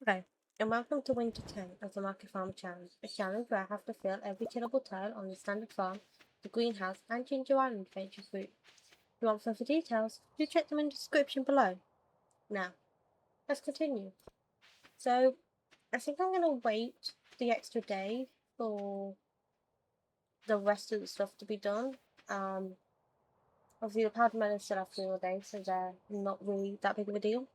Hi, and welcome to Winter 10 of the Market Farm Challenge, a challenge where I have to fill every tillable tile on the standard farm, the greenhouse, and Ginger Island adventure fruit. If you want further details, do check them in the description below. Now, let's continue. So, I think I'm going to wait the extra day for the rest of the stuff to be done. Obviously the powdered melons still have 3 more days, so they're not really that big of a deal.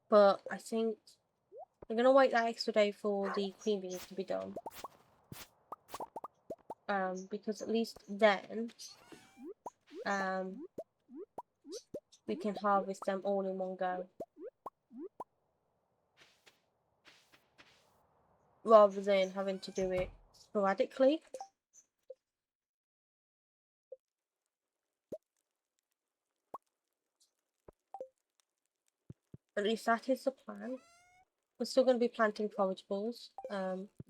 But I think I'm going to wait that extra day for the queen bees to be done. Because at least then, we can harvest them all in one go. Rather than having to do it sporadically. At least that is the plan. We're still going to be planting forageables.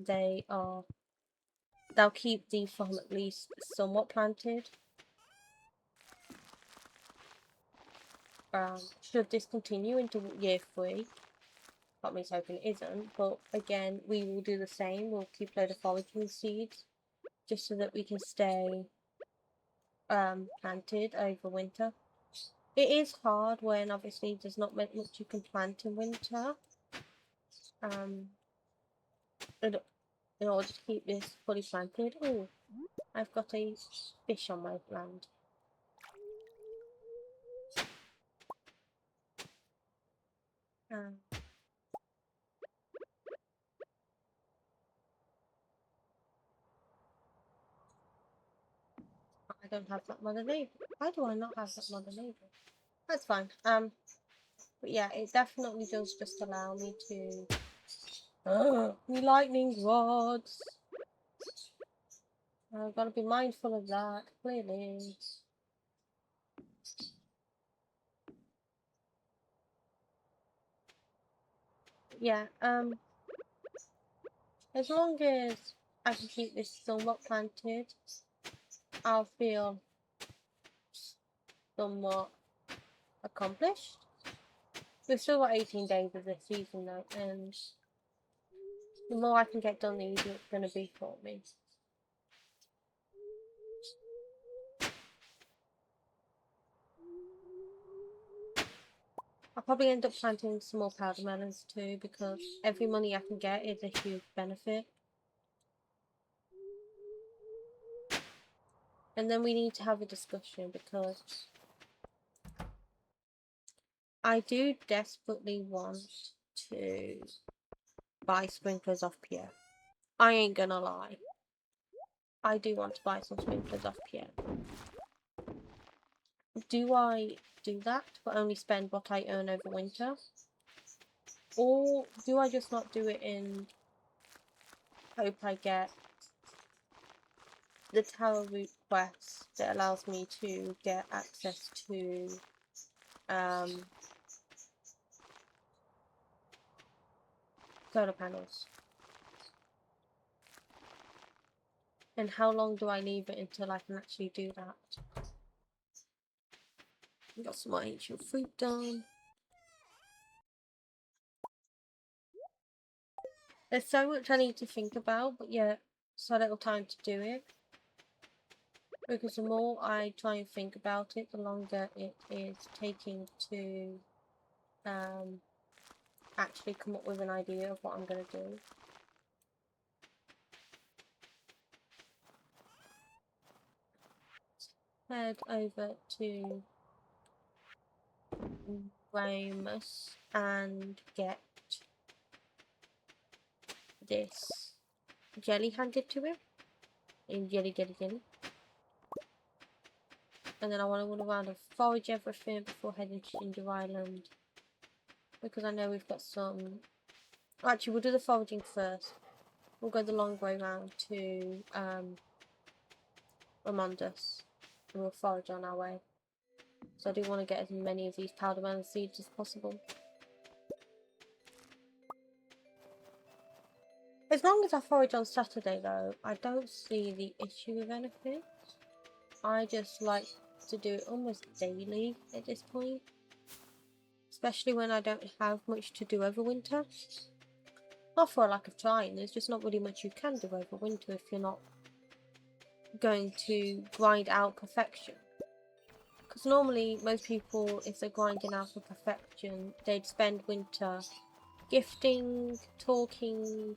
They'll keep the farm at least somewhat planted. Should this continue into year 3, that means hoping it isn't, but again, we will do the same. We'll keep a load of foraging seeds, just so that we can stay planted over winter. It is hard when obviously there's not much you can plant in winter. In order to keep this fully planted. Oh, I've got a fish on my land. I don't have that mother neighbor. Why do I not have that mother neighbor? That's fine. But yeah, it definitely does just allow me to. Me lightning rods. I've got to be mindful of that, clearly. Yeah, as long as I can keep this somewhat planted, I'll feel somewhat accomplished. We've still got 18 days of this season though, and the more I can get done, the easier it's going to be for me. I'll probably end up planting some more powder melons too, because every money I can get is a huge benefit. And then we need to have a discussion, because I do desperately want to buy sprinklers off Pierre. I ain't gonna lie. I do want to buy some sprinklers off Pierre. Do I do that but only spend what I earn over winter? Or do I just not do it and hope I get the tower route quest that allows me to get access to solar panels? And how long do I leave it until I can actually do that? Got some more ancient fruit done. There's so much I need to think about, but yeah, so little time to do it. Because the more I try and think about it, the longer it is taking to actually come up with an idea of what I'm going to do. Head over to Ramus and get this jelly handed to him. In jelly. And then I want to run around and forage everything before heading to Ginger Island. Because I know we've got some... Actually, we'll do the foraging first. We'll go the long way round to Ramondus. And we'll forage on our way. So I do want to get as many of these powder melon seeds as possible. As long as I forage on Saturday though, I don't see the issue with anything. I just like to do it almost daily at this point. especially when I don't have much to do over winter. Not for a lack of trying, there's just not really much you can do over winter if you're not going to grind out perfection. Because normally most people, if they're grinding out for perfection, they'd spend winter gifting, talking,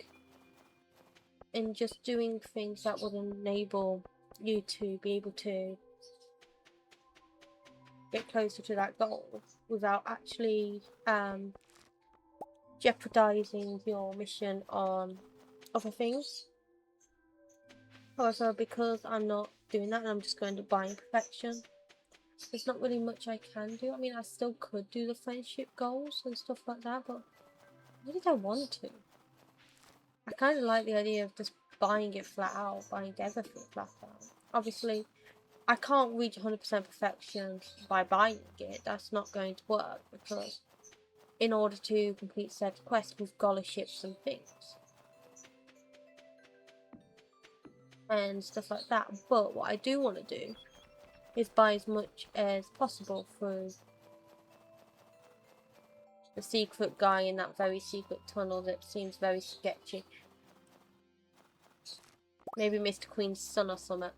and just doing things that would enable you to be able to get closer to that goal without actually jeopardizing your mission on other things. However, because I'm not doing that and I'm just going to buying perfection, there's not really much I can do. I mean, I still could do the friendship goals and stuff like that, but I really don't want to. I kind of like the idea of just buying it flat out, buying everything flat out. Obviously, I can't reach 100% perfection by buying it. That's not going to work, because in order to complete said quest, we've got to ship some things and stuff like that. But what I do want to do is buy as much as possible through the secret guy in that very secret tunnel that seems very sketchy. Maybe Mr. Queen's son or something.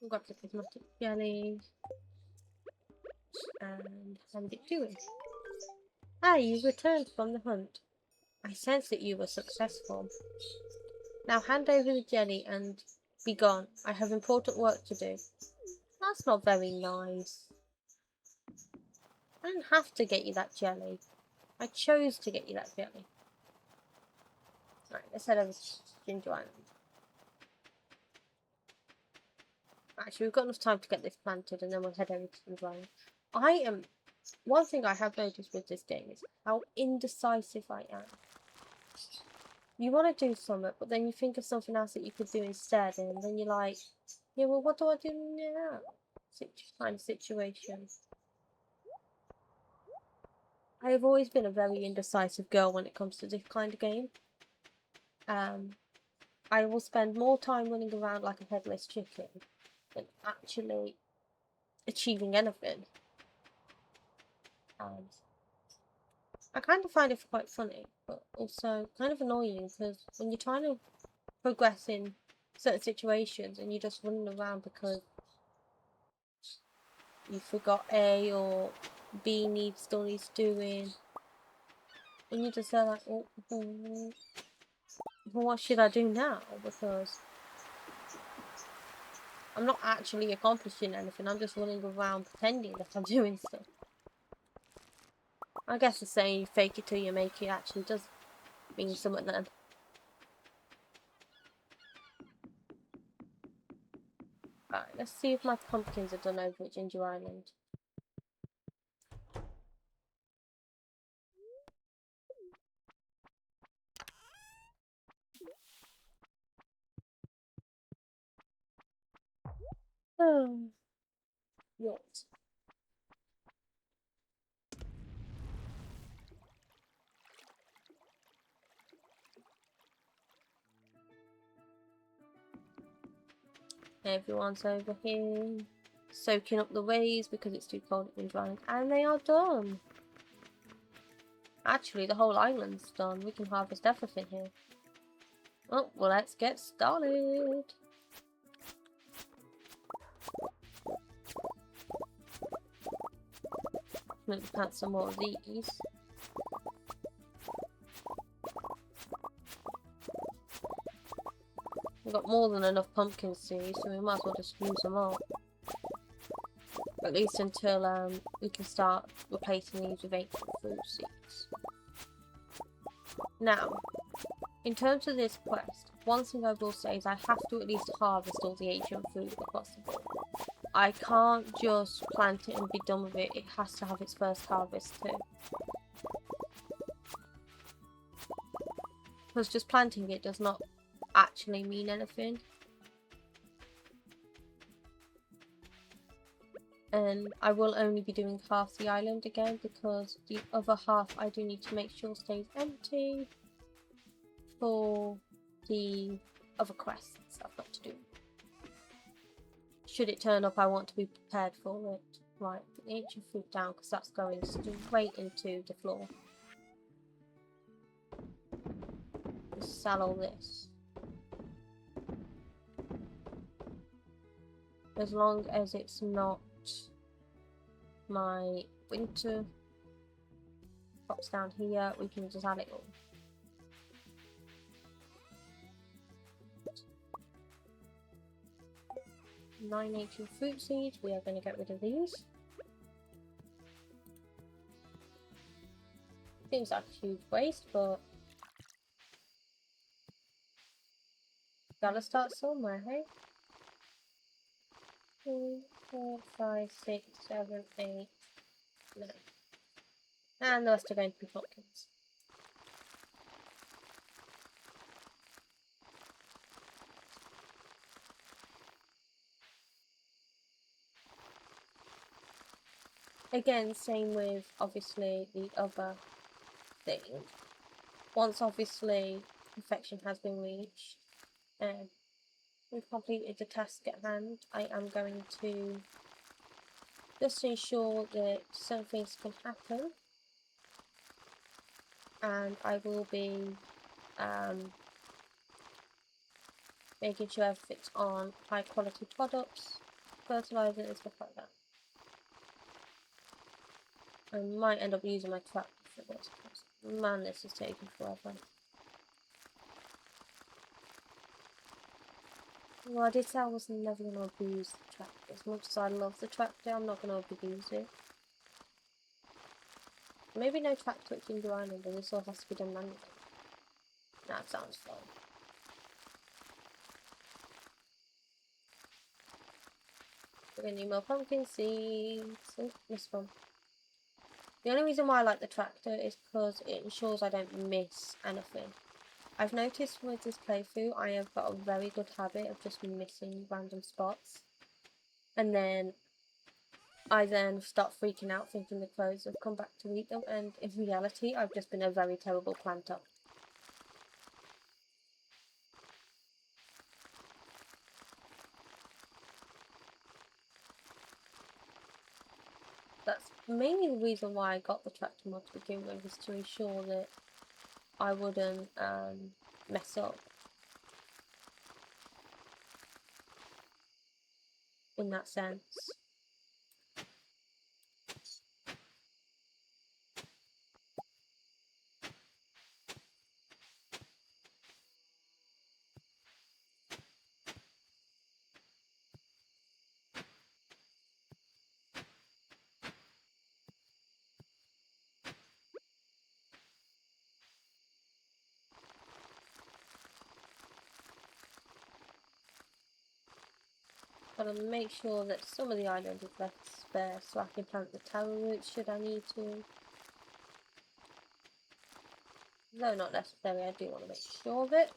Grab the cosmetic jelly and hand it to him. Ah, you returned from the hunt. I sense that you were successful. Now hand over the jelly and be gone. I have important work to do. That's not very nice. I didn't have to get you that jelly. I chose to get you that jelly. Right, let's head over to Ginger Island. Actually, we've got enough time to get this planted and then we'll head over to Ginger Island. One thing I have noticed with this game is how indecisive I am. You want to do something, but then you think of something else that you could do instead, and then you're like, yeah, well, what do I do now? Kind of situation. I have always been a very indecisive girl when it comes to this kind of game. I will spend more time running around like a headless chicken than actually achieving anything. I kind of find it quite funny, but also kind of annoying, because when you're trying to progress in certain situations and you're just running around because you forgot A or B still needs doing, and you just say like, oh, well, what should I do now? Because I'm not actually accomplishing anything, I'm just running around pretending that I'm doing stuff. I guess the saying, fake it till you make it, actually does mean something then. Right, let's see if my pumpkins are done over at Ginger Island. Oh, what? Everyone's over here soaking up the rays because it's too cold and drying, and they are done. Actually, the whole island's done. We can harvest everything here. Oh, well, let's get started. Maybe plant some more of these. We've got more than enough pumpkin seeds, so we might as well just use them all. At least until we can start replacing these with ancient fruit seeds. Now, in terms of this quest, one thing I will say is I have to at least harvest all the ancient fruit if possible. I can't just plant it and be done with it, it has to have its first harvest too. Because just planting it does not actually mean anything. And I will only be doing half the island again, because the other half I do need to make sure stays empty for the other quests I've got to do. should it turn up, I want to be prepared for it. Right, put the ancient fruit down because that's going straight into the floor. Just sell all this. As long as it's not my winter crops down here, we can just add it all. Nine ancient fruit seeds, we are going to get rid of these. Seems like a huge waste, but gotta start somewhere, hey? 2, 4, 5, 6, 7, 8, 9. And the rest are going to be pumpkins. Again, same with obviously the other thing. Once obviously perfection has been reached and we've completed the task at hand, I am going to just ensure that some things can happen, and I will be making sure everything's on high quality products, fertilizer and stuff like that. I might end up using my tractor for this. Man, this is taking forever. Well, I did say I was never going to abuse the tractor. As much as I love the tractor, I'm not going to abuse it. Maybe no tractor in the island, and this all has to be done manually. That sounds fun. We're going to need more pumpkin seeds. Oh, this one. The only reason why I like the tractor is because it ensures I don't miss anything. I've noticed with this playthrough, I have got a very good habit of just missing random spots. And then I start freaking out thinking the crows have come back to eat them, and in reality, I've just been a very terrible planter. That's mainly the reason why I got the tractor mod to begin with, was to ensure that I wouldn't mess up in that sense. Gotta make sure that some of the island is left spare so I can plant the taro roots should I need to. Though not necessary, I do want to make sure of it.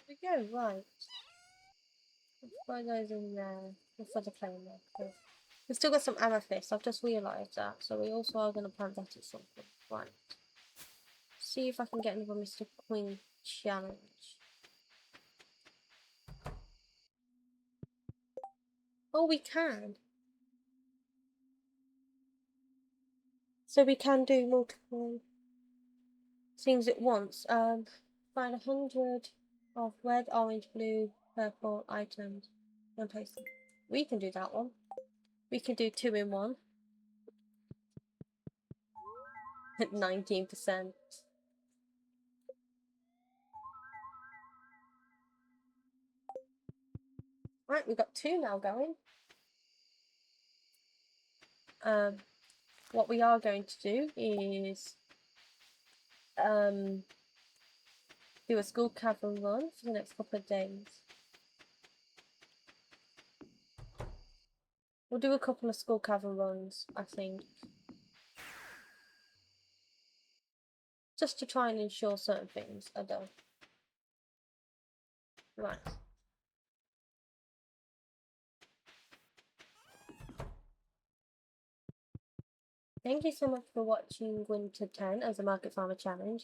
There we go, right. Let's throw those in there. We'll put the clay in there. We've still got some amethyst, I've just realised that, so we also are going to plant that at some point. Right. See if I can get another Mr. Queen challenge. Oh, we can! So we can do multiple things at once. Find 100 of red, orange, blue, purple items and place them. We can do that one. We can do 2 in 1. At 19%. Right, we've got 2 now going. What we are going to do is do a school cavern run for the next couple of days. We'll do a couple of school cavern runs, I think. Just to try and ensure certain things are done. Right. Thank you so much for watching Winter 10 as a Market Farmer Challenge.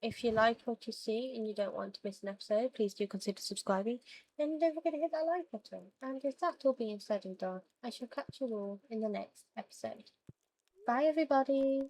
If you like what you see and you don't want to miss an episode, please do consider subscribing and don't forget to hit that like button. And with that all being said and done, I shall catch you all in the next episode. Bye everybody!